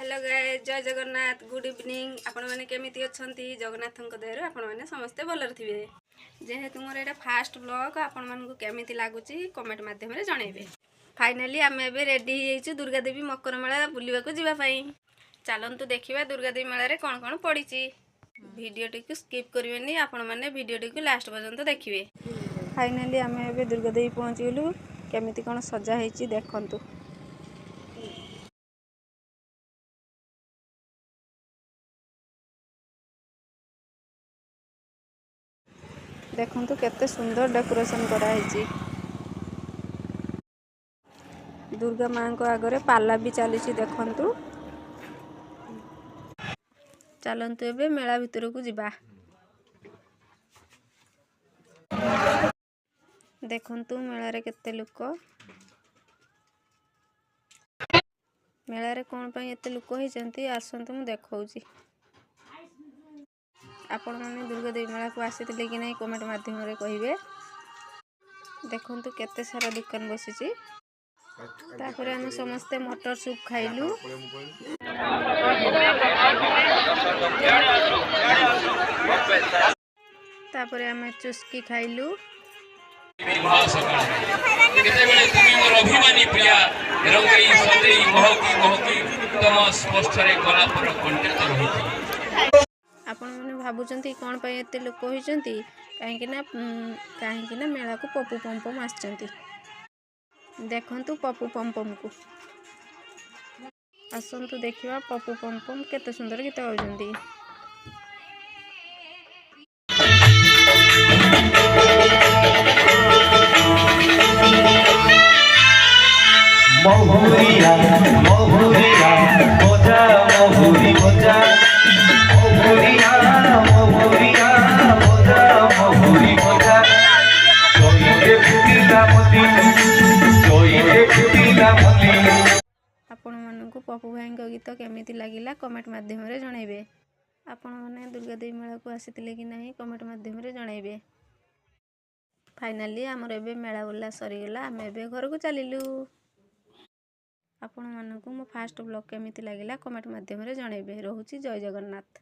Hello guys, जय Jagannath. Good evening. आपण मैंने केमिति अछंती? जगन्नाथ दयारू आपण मैंने समस्ते भलर थे। जेहेतु मोर एटा फास्ट ब्लॉग, आपण मानकु केमिति लागुची कमेंट माध्यम रे जणाइबे। फाइनली आमे एबे रेडी हो जाइछु दुर्गा देवी मकर मेला बुलिबा को जिबा पई। चलंतु देखिबा दुर्गा देवी मेला रे कोन कोन पड़ीची। वीडियो टिकु स्किप करिवेनी, आपण माने वीडियो टिकु लास्ट पर्यंत देखिबे। फाइनली आमे एबे दुर्गा देवी पहुंची गेलु। केमिति कोन सजा हेची देखंतु। देखंतु केते सुंदर डेकोरेशन करा हेची। दुर्गा मां को आगरे पाला भी चलीची देखंतु। चलंतु एबे मेला भितर को जिबा। देखंतु मेला रे केते लोक। मेला रे कोन पई एते लोक होइचंती आसंतु मु देखौची। आपण माने दुर्गा देवी मेला को आसीथिले कि नै कमेंट माध्यम रे कहिबे। देखंतु केते सारा दुकान बसिची। तापरे हम समस्ते मटर सूप खाइलु। तापरे हम चुस्की खाइलु। अभिमानी प्रिया रंगई सजई महकी महकी तम स्पष्ट रे गला पर कंटेंट रहिछि। आपण माने भाबुचंती कोन पई एते लोक होइचंती? काहेकि ना मेला को पप्पू पमपम आछंती। देखंतु पप्पू पमपम को। आसंतु देखिबा पप्पू पमपम केते सुंदर गीत गाउचंती। महुरिया महुरिया मोजा महुरी मोजा महुरिया महुरिया मोजा महुरी मोजा जोइले फुटिला मली जोइले फुटिला मली। आपण मानकु पप्पू भाई गीत केमिति लागिला कमेंट माध्यम रे जणाइबे। आपण माने दुर्गा देवी मेला को आसीथिले कि नाही कमेंट माध्यम रे जणाइबे। फाइनली हमर एबे मेला बुला सरी गेला। हम एबे घर को चलिलु। आपण मानकु मो फास्ट ब्लॉग केमिति लागिला कमेंट माध्यम रे जणाइबे। रहूची जय जगन्नाथ।